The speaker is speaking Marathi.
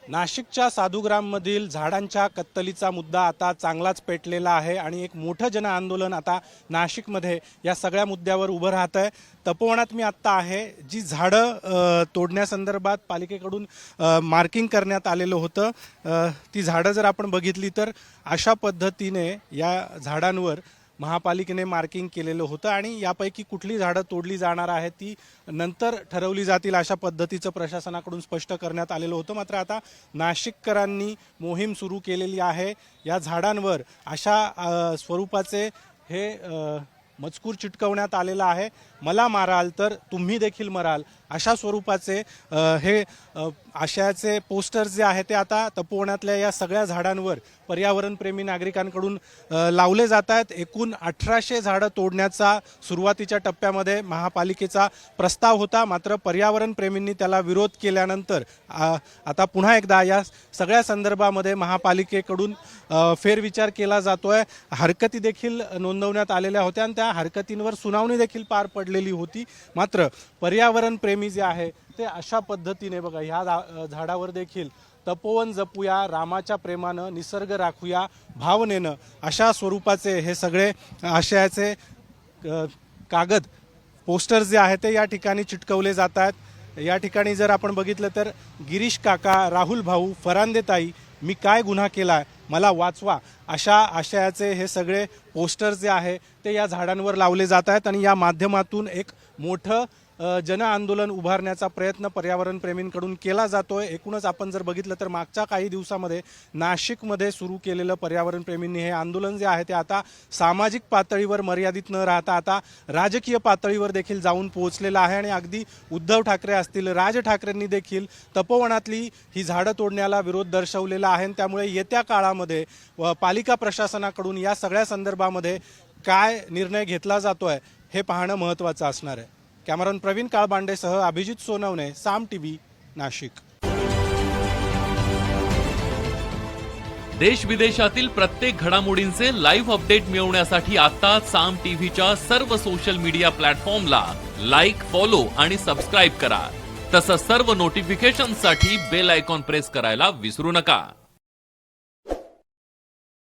नाशिकच्या साधुग्राममधील झाडांच्या कत्तलीचा मुद्दा आता चांगलाच पेटलेला आहे आणि एक मोठं जन आंदोलन आता नाशिकमध्ये या सगळ्या मुद्द्यावर उभं राहत आहे। तपोवनात मी आत्ता आहे, जी झाडं तोडण्यासंदर्भात पालिकेकडून मार्किंग करण्यात आलेलं होतं, ती झाडं जर आपण बघितली तर अशा पद्धतीने या झाडांवर महापालिकेने मार्किंग केलेलं होतं आणि यापैकी कुठली झाडं तोडली जाणार आहेत ती नंतर ठरवली जातील अशा पद्धतीचं प्रशासनाकडून स्पष्ट करण्यात आलेलं होतं। मात्र आता नाशिककरांनी मोहीम सुरू केलेली आहे। या झाडांवर अशा स्वरूपाचे हे मजकूर चिटकवण्यात आलेला आहे, मला माराल तर तुम्ही देखील मराल अशा स्वरूपाचे हे आशयाचे पोस्टर्स जे आहेत ते आता तपोवनातल्या या सगळ्या झाडांवर पर्यावरणप्रेमी नागरिकांकडून लावले जात आहेत। एकूण 1800 झाडं तोडण्याचा सुरुवातीच्या टप्प्यामध्ये महापालिकेचा प्रस्ताव होता, मात्र पर्यावरणप्रेमींनी त्याला विरोध केल्यानंतर आता पुन्हा एकदा या सगळ्या संदर्भामध्ये महापालिकेकडून फेरविचार केला जातोय। हरकती देखील नोंदवण्यात आलेल्या होत्या आणि त्या हरकतींवर सुनावणी देखील पार पडलेली होती। मात्र पर्यावरणप्रेमी जे आहे ते अशा पद्धतीने बघा, ह्या झाडावर देखील तपोवन जपूया, रामाच्या प्रेमानं निसर्ग राखूया भावनेनं अशा स्वरूपाचे हे सगळे आशयाचे कागद पोस्टर्स जे आहेत ते या ठिकाणी चिटकवले जात आहेत। या ठिकाणी जर आपण बघितलं तर गिरीश काका, राहुल भाऊ, फरांदेताई, मी काय गुन्हा केलाय, मला वाचवा अशा आशयाचे हे सगळे पोस्टर्स जे आहे ते या झाडांवर लावले जात आहेत आणि या माध्यमातून एक मोठं जन आंदोलन उभारण्याचा प्रयत्न पर्यावरणप्रेमींकडून केला जातोय। एकूणच आपण जर बघितलं तर मागच्या काही दिवसामध्ये नाशिकमध्ये सुरू केलेलं पर्यावरणप्रेमींनी हे आंदोलन जे आहे ते आता सामाजिक पातळीवर मर्यादित न राहता आता राजकीय पातळीवर देखील जाऊन पोहोचलेलं आहे आणि अगदी उद्धव ठाकरे असतील, राज ठाकरेंनी देखील तपोवनातली ही झाडं तोडण्याला विरोध दर्शवलेला आहे। त्यामुळे येत्या काळामध्ये पालिका प्रशासनाकडून या सगळ्या संदर्भामध्ये काय निर्णय घेतला जातोय हे पाहणं महत्त्वाचं असणार आहे। कॅमेरामन प्रवीण काळबांडेसह अभिजित सोनवणे, साम टीव्ही, नाशिक। देश विदेशातील प्रत्येक घडामोडींचे लाईव्ह अपडेट मिळवण्यासाठी आता साम टीव्हीच्या सर्व सोशल मीडिया प्लॅटफॉर्मला लाईक, फॉलो आणि सबस्क्राईब करा। तसंच सर्व नोटिफिकेशनसाठी बेल आयकॉन प्रेस करायला विसरू नका।